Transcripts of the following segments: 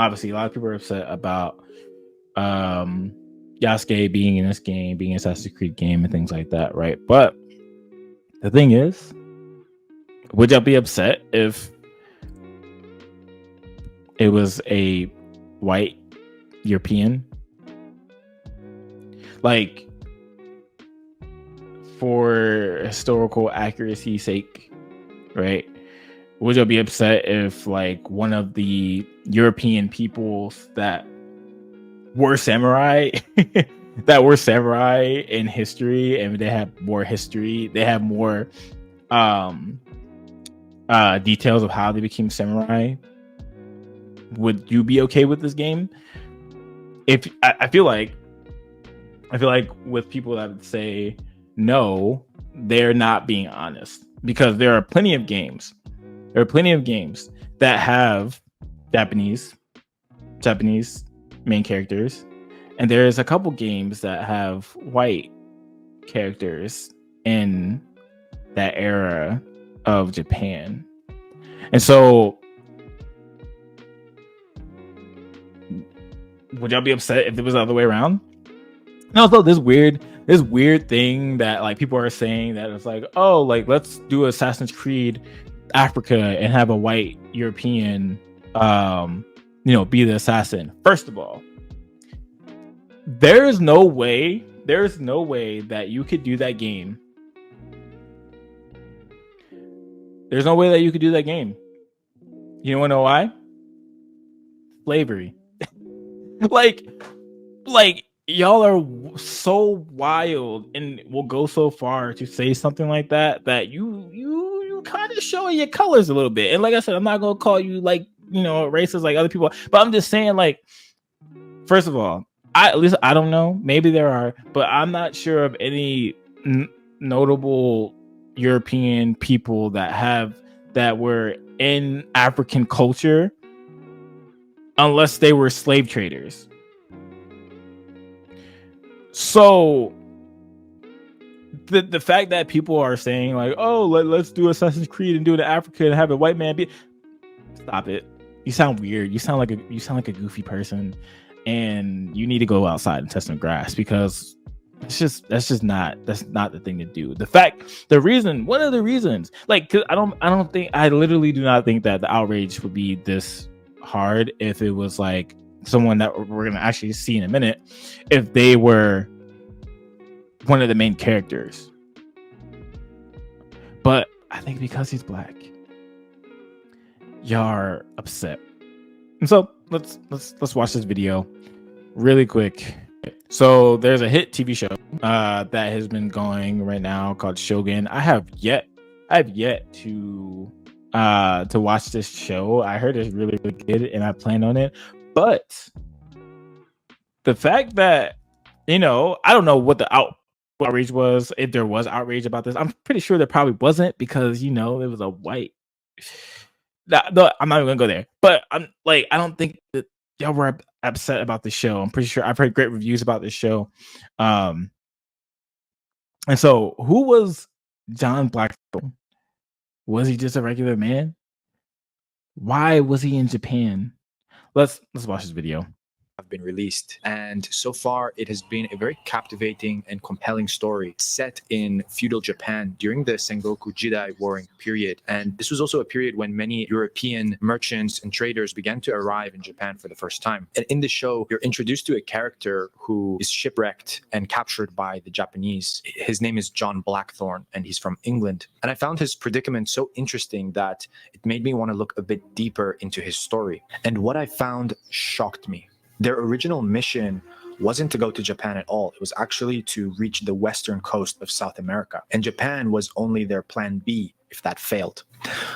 obviously a lot of people are upset about Yasuke being in this game, being an Assassin's Creed game and things like that, right? But the thing is, would y'all be upset if it was a white European? Like, for historical accuracy's sake, right? Would you be upset if like one of the European peoples that were samurai that were samurai in history, and they have more history, they have more details of how they became samurai, would you be okay with this game? If I feel like with people that would say no, they're not being honest, because there are plenty of games that have Japanese main characters, and there's a couple games that have white characters in that era of Japan. And so would y'all be upset if it was the other way around? And also this weird thing that like people are saying, that it's like, oh, like let's do Assassin's Creed Africa and have a white European be the assassin. First of all, there's no way that you could do that game. There's no way that you could do that game. You wanna know why? Slavery. like y'all are so wild and will go so far to say something like that you kind of showing your colors a little bit. And like I said, I'm not gonna call you like racist like other people, but I'm just saying, like, first of all, at least I don't know, maybe there are, but I'm not sure of any notable European people that were in African culture unless they were slave traders. So the fact that people are saying like, oh, let's do Assassin's Creed and do it in Africa and have a white man be, stop it. You sound weird. You sound like a goofy person, and you need to go outside and touch some grass, because that's not the thing to do. One of the reasons, like, 'cause I literally do not think that the outrage would be this hard if it was like someone that we're gonna actually see in a minute, if they were one of the main characters. But I think because he's black, y'all are upset. And so let's watch this video really quick. So there's a hit TV show that has been going right now called Shogun. I have yet to watch this show. I heard it's really, really good and I plan on it. But the fact that, I don't know what the outrage was, if there was outrage about this. I'm pretty sure there probably wasn't, because, it was a white. No, I'm not even gonna go there. But I don't think that y'all were upset about the show. I'm pretty sure I've heard great reviews about this show. And so who was John Blackthorne? Was he just a regular man? Why was he in Japan? Let's watch this video. Have been released, and so far it has been a very captivating and compelling story set in feudal Japan during the Sengoku Jidai warring period. And this was also a period when many European merchants and traders began to arrive in Japan for the first time. And in the show, you're introduced to a character who is shipwrecked and captured by the Japanese. His name is John Blackthorne, and he's from England. And I found his predicament so interesting that it made me want to look a bit deeper into his story. And what I found shocked me. Their original mission wasn't to go to Japan at all. It was actually to reach the western coast of South America. And Japan was only their plan B if that failed.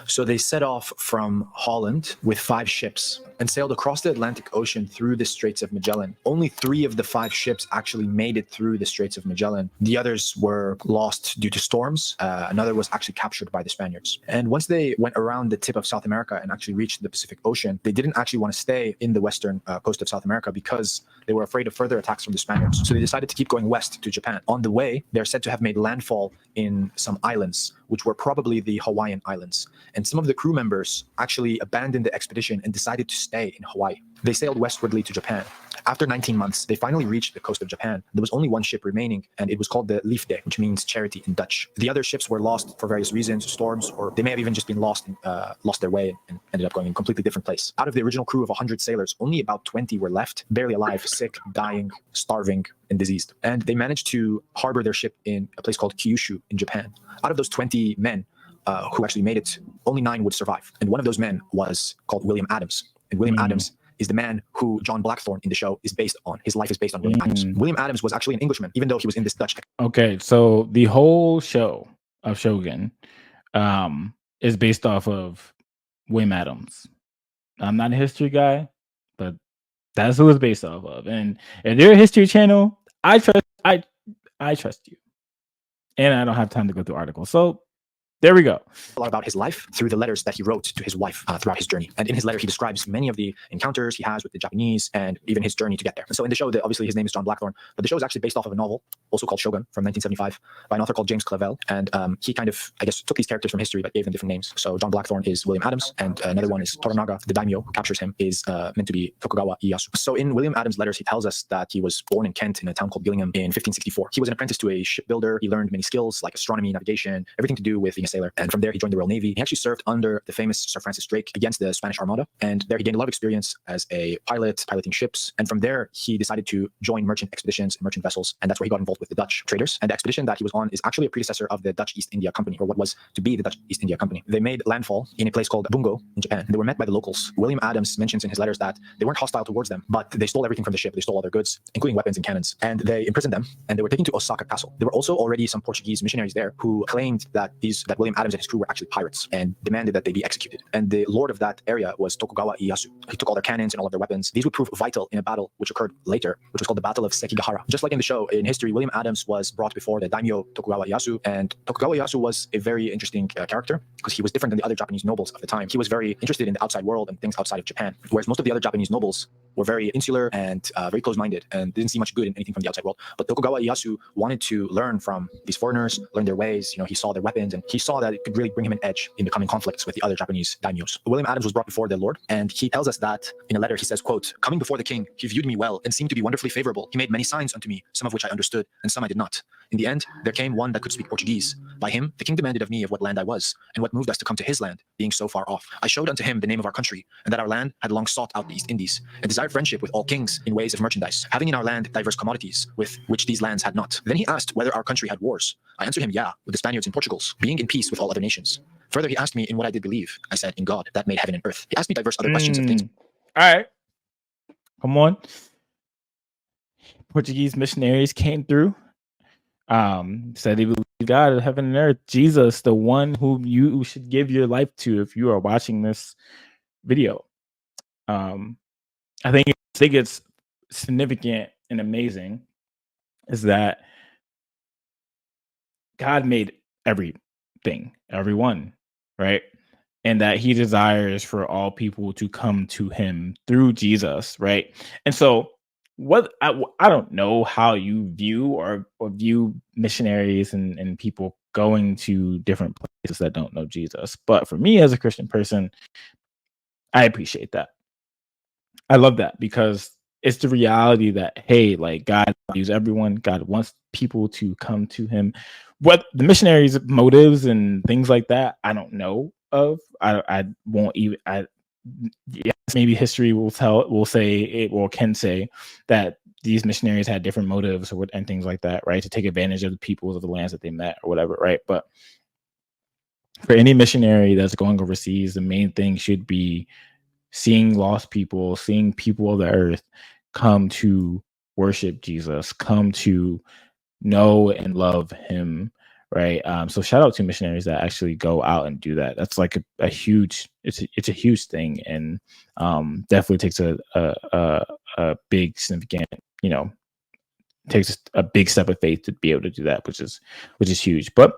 So they set off from Holland with 5 ships and sailed across the Atlantic Ocean through the Straits of Magellan. Only 3 of the 5 ships actually made it through the Straits of Magellan. The others were lost due to storms. Another was actually captured by the Spaniards. And once they went around the tip of South America and actually reached the Pacific Ocean, they didn't actually want to stay in the western coast of South America because they were afraid of further attacks from the Spaniards. So they decided to keep going west to Japan. On the way, they're said to have made landfall in some islands which were probably the Hawaiian Islands. And some of the crew members actually abandoned the expedition and decided to stay in Hawaii. They sailed westwardly to Japan. After 19 months, they finally reached the coast of Japan. There was only one ship remaining, and it was called the Liefde, which means charity in Dutch. The other ships were lost for various reasons, storms, or they may have even just been lost their way and ended up going in a completely different place. Out of the original crew of 100 sailors, only about 20 were left, barely alive, sick, dying, starving, and diseased. And they managed to harbor their ship in a place called Kyushu in Japan. Out of those 20 men who actually made it, only 9 would survive. And one of those men was called William Adams. And William Adams is the man who John Blackthorne in the show is based on. His life is based on William Adams. William Adams was actually an Englishman, even though he was in this Dutch. Okay, so the whole show of Shogun is based off of William Adams. I'm not a history guy, but that's who it's based off of. And if you're a history channel, I trust you. And I don't have time to go through articles. So there we go. A lot about his life through the letters that he wrote to his wife throughout his journey. And in his letter, he describes many of the encounters he has with the Japanese and even his journey to get there. And so in the show, obviously his name is John Blackthorne, but the show is actually based off of a novel, also called Shogun, from 1975, by an author called James Clavell. And he kind of, I guess, took these characters from history but gave them different names. So John Blackthorne is William Adams, and another one is Toranaga, the daimyo who captures him, is meant to be Tokugawa Ieyasu. So in William Adams' letters, he tells us that he was born in Kent in a town called Gillingham in 1564. He was an apprentice to a shipbuilder. He learned many skills like astronomy, navigation, everything to do with being a sailor. And from there, he joined the Royal Navy. He actually served under the famous Sir Francis Drake against the Spanish Armada. And there he gained a lot of experience as a pilot, piloting ships. And from there, he decided to join merchant expeditions and merchant vessels. And that's where he got involved with the Dutch traders. And the expedition that he was on is actually a predecessor of the Dutch East India Company, or what was to be the Dutch East India Company. They made landfall in a place called Bungo in Japan. They were met by the locals. William Adams mentions in his letters that they weren't hostile towards them, but they stole everything from the ship. They stole all their goods, including weapons and cannons. And they imprisoned them, and they were taken to Osaka Castle. There were also already some Portuguese missionaries there who claimed that William Adams and his crew were actually pirates and demanded that they be executed. And the lord of that area was Tokugawa Ieyasu. He took all their cannons and all of their weapons. These would prove vital in a battle which occurred later, which was called the Battle of Sekigahara. Just like in the show, in history, William Adams was brought before the daimyo Tokugawa Ieyasu, and Tokugawa Ieyasu was a very interesting character because he was different than the other Japanese nobles of the time. He was very interested in the outside world and things outside of Japan, whereas most of the other Japanese nobles were very insular and very close-minded and didn't see much good in anything from the outside world. But Tokugawa Ieyasu wanted to learn from these foreigners, learn their ways. You know, he saw their weapons and he saw that it could really bring him an edge in becoming conflicts with the other Japanese daimyos. William Adams was brought before the Lord, and he tells us that in a letter he says, quote, "Coming before the king, he viewed me well and seemed to be wonderfully favorable. He made many signs unto me, some of which I understood and some I did not. In the end, there came one that could speak Portuguese. By him, the king demanded of me of what land I was, and what moved us to come to his land, being so far off. I showed unto him the name of our country, and that our land had long sought out the East Indies, and desired friendship with all kings in ways of merchandise, having in our land diverse commodities, with which these lands had not. Then he asked whether our country had wars. I answered him, yeah, with the Spaniards and Portugals, being in peace with all other nations. Further, he asked me in what I did believe. I said, in God, that made heaven and earth. He asked me diverse other questions of things. All right. Come on. Portuguese missionaries came through. Said they believe God of heaven and earth, Jesus, the one whom you should give your life to if you are watching this video. I think it's significant and amazing is that God made everything, everyone, right? And that he desires for all people to come to him through Jesus, right? And so what I don't know how you view or view missionaries and people going to different places that don't know Jesus. But for me as a Christian person, I appreciate that. I love that because it's the reality that, hey, like God values everyone. God wants people to come to him. What the missionaries' motives and things like that, I don't know of. I won't even. Yes, maybe history will can say that these missionaries had different motives and things like that, right? To take advantage of the peoples of the lands that they met or whatever, right? But for any missionary that's going overseas, the main thing should be seeing lost people, seeing people of the earth come to worship Jesus, come to know and love him, right? So shout out to missionaries that actually go out and do that. That's like a huge, it's a huge thing, and definitely takes a big significant, takes a big step of faith to be able to do that, which is huge. But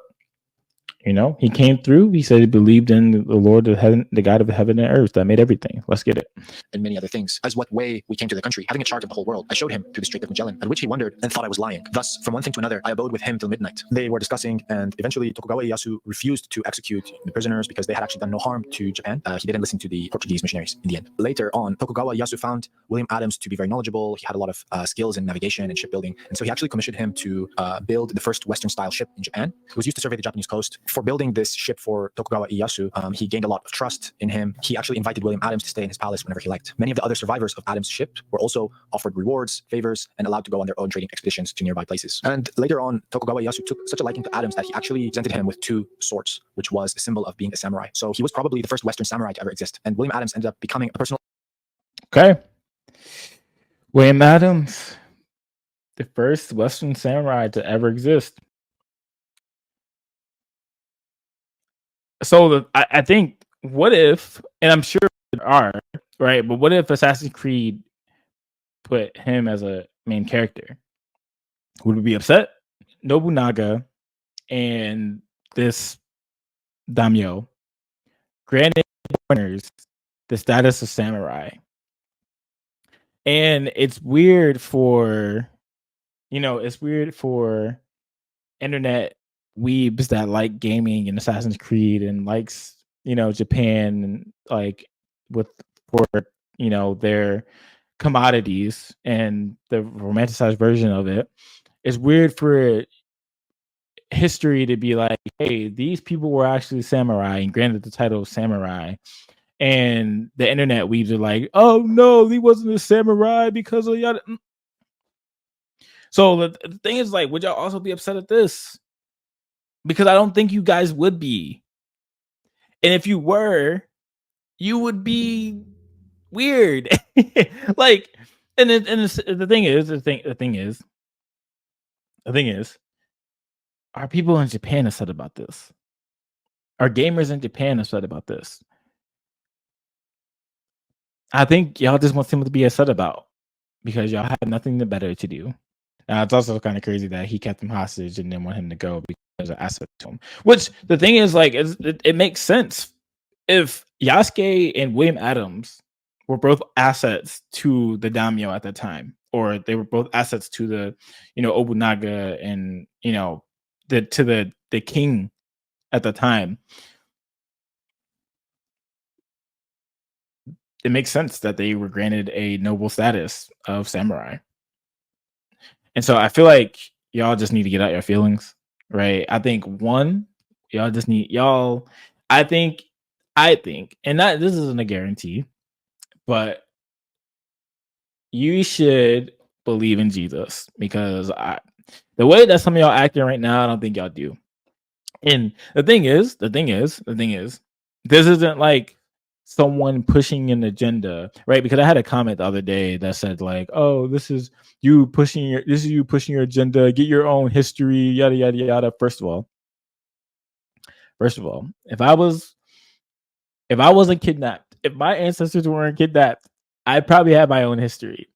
You know, he came through. He said he believed in the Lord of heaven, the God of heaven and earth that made everything. Let's get it. And many other things. As what way we came to the country, having a chart of the whole world. I showed him through the Strait of Magellan, at which he wondered and thought I was lying. Thus, from one thing to another, I abode with him till midnight. They were discussing, and eventually Tokugawa Ieyasu refused to execute the prisoners because they had actually done no harm to Japan. He didn't listen to the Portuguese missionaries in the end. Later on, Tokugawa Ieyasu found William Adams to be very knowledgeable. He had a lot of skills in navigation and shipbuilding, and so he actually commissioned him to build the first Western-style ship in Japan. It was used to survey the Japanese coast. For building this ship for Tokugawa Ieyasu, he gained a lot of trust in him. He actually invited William Adams to stay in his palace whenever he liked. Many of the other survivors of Adams' ship were also offered rewards, favors, and allowed to go on their own trading expeditions to nearby places. And later on, Tokugawa Ieyasu took such a liking to Adams that he actually presented him with 2 swords, which was a symbol of being a samurai. So he was probably the first Western samurai to ever exist. And William Adams ended up becoming a personal... Okay. William Adams, the first Western samurai to ever exist. So I think, what if, and I'm sure there are, right? But what if Assassin's Creed put him as a main character? Would we be upset? Nobunaga and this daimyo granted foreigners the status of samurai. And it's weird for, it's weird for internet weebs that like gaming and Assassin's Creed and likes, Japan and like with for, their commodities and the romanticized version of it. It's weird for history to be like, hey, these people were actually samurai and granted the title of samurai. And the internet weebs are like, oh no, he wasn't a samurai because of yada. So the thing is, like, would y'all also be upset at this? Because I don't think you guys would be. And if you were, you would be weird. Like, the thing is, are people in Japan upset about this? Are gamers in Japan upset about this? I think y'all just want someone to be upset about because y'all had nothing better to do. It's also kind of crazy that he kept him hostage and didn't want him to go because of asset to him. Which the thing is, like, it makes sense if Yasuke and William Adams were both assets to the daimyo at the time, or they were both assets to the, Obunaga and the king at the time. It makes sense that they were granted a noble status of samurai. And so I feel like y'all just need to get out your feelings, right? I think I think, and that this isn't a guarantee, but you should believe in Jesus, because the way that some of y'all acting right now, I don't think y'all do. And the thing is, this isn't like someone pushing an agenda, right? Because I had a comment the other day that said like, "Oh, this is you pushing your agenda. Get your own history, yada yada yada." First of all, if I wasn't kidnapped, if my ancestors weren't kidnapped, I probably have my own history,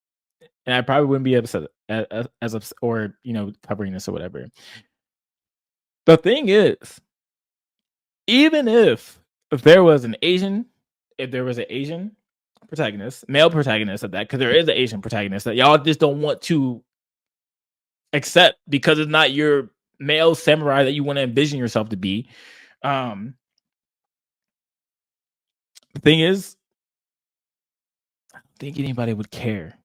and I probably wouldn't be upset as upset, or covering this or whatever. The thing is, even if there was an Asian protagonist, male protagonist of that, because there is an Asian protagonist that y'all just don't want to accept because it's not your male samurai that you want to envision yourself to be. The thing is, I don't think anybody would care.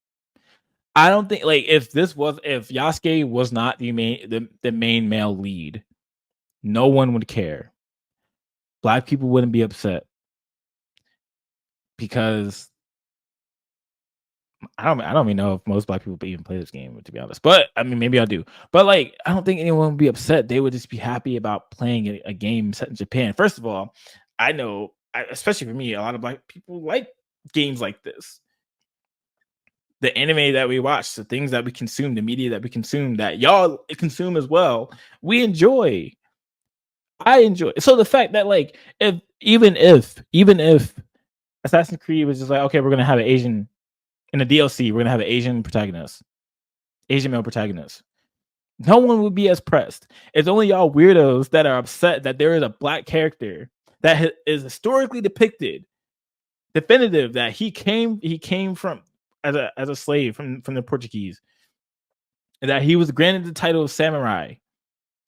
I don't think, like, if Yasuke was not the main male lead, no one would care. Black people wouldn't be upset because I don't even know if most black people even play this game, to be honest. But I mean, maybe I do. But like, I don't think anyone would be upset. They would just be happy about playing a game set in Japan. First of all, I know, especially for me, a lot of black people like games like this. The anime that we watch, the things that we consume, the media that we consume, that y'all consume as well, we enjoy. I enjoy. So the fact that, like, even if Assassin's Creed was just like, okay, we're gonna have an Asian in the DLC, we're gonna have an Asian male protagonist. No one would be as pressed. It's only y'all weirdos that are upset that there is a black character that is historically depicted, definitive, that he came from as a slave from the Portuguese, and that he was granted the title of samurai.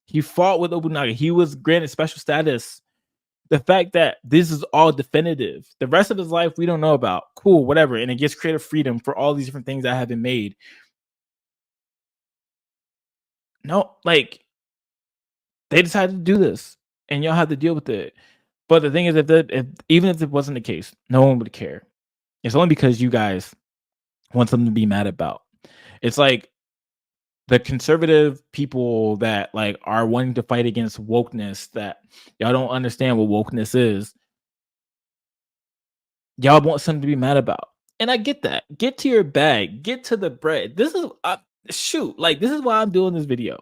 He fought with Obunaga. He was granted special status. The fact that this is all definitive, the rest of his life we don't know about. Cool, whatever. And it gives creative freedom for all these different things that have been made. No, like they decided to do this, and y'all have to deal with it. But the thing is, if even if it wasn't the case, no one would care. It's only because you guys want something to be mad about. It's like the conservative people that like are wanting to fight against wokeness, that y'all don't understand what wokeness is. Y'all want something to be mad about. And I get that. Get to your bag. Get to the bread. This is shoot. Like, this is why I'm doing this video.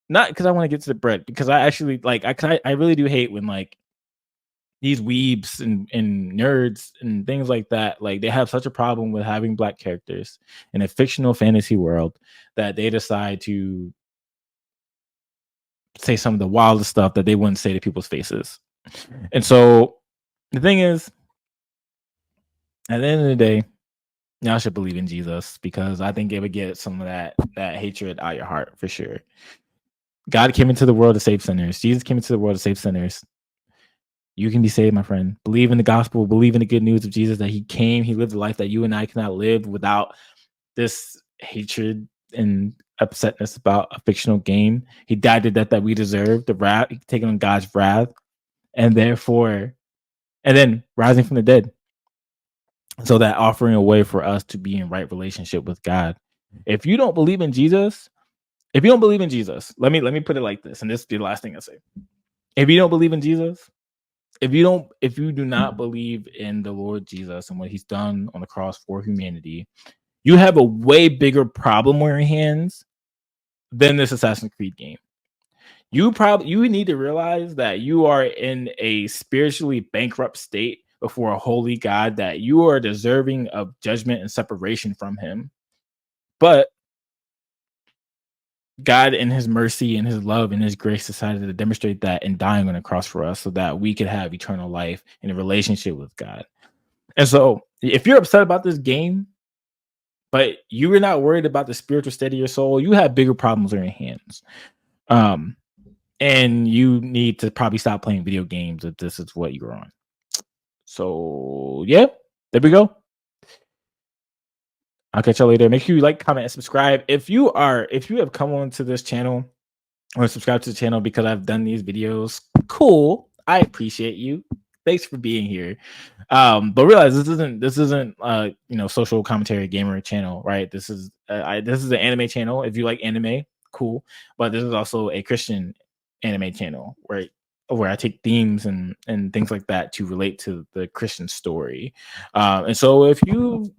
Not because I want to get to the bread, because I actually like I really do hate when like these weebs and nerds and things like that, like they have such a problem with having black characters in a fictional fantasy world that they decide to say some of the wildest stuff that they wouldn't say to people's faces. And so the thing is, at the end of the day, y'all should believe in Jesus, because I think it would get some of that hatred out of your heart for sure. God came into the world to save sinners. Jesus came into the world to save sinners. You can be saved, my friend. Believe in the gospel. Believe in the good news of Jesus, that he came, he lived a life that you and I cannot live without this hatred and upsetness about a fictional game. He died the death that we deserve, the wrath, taking on God's wrath, and therefore, and then rising from the dead. So that offering a way for us to be in right relationship with God. If you don't believe in Jesus, let me put it like this, and this will be the last thing I say. If you don't believe in Jesus, if you do not believe in the Lord Jesus and what he's done on the cross for humanity, you have a way bigger problem on your hands than this Assassin's Creed game. You need to realize that you are in a spiritually bankrupt state before a holy God, that you are deserving of judgment and separation from him. But God, in his mercy and his love and his grace, decided to demonstrate that in dying on the cross for us, so that we could have eternal life in a relationship with God. And so if you're upset about this game, but you are not worried about the spiritual state of your soul, you have bigger problems on your hands. And you need to probably stop playing video games if this is what you're on. So yeah, there we go. I'll catch y'all later. Make sure you like, comment, and subscribe. If you have come onto this channel or subscribe to the channel because I've done these videos, cool. I appreciate you. Thanks for being here. But realize this isn't social commentary gamer channel, right? This is an anime channel. If you like anime, cool. But this is also a Christian anime channel, right? Where I take themes and things like that to relate to the Christian story. And so if you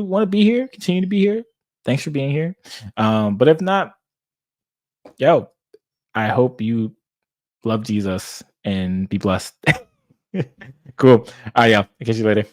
want to be here, continue to be here. Thanks for being here. But if not, I hope you love Jesus and be blessed. Cool. All right, y'all. I'll catch you later.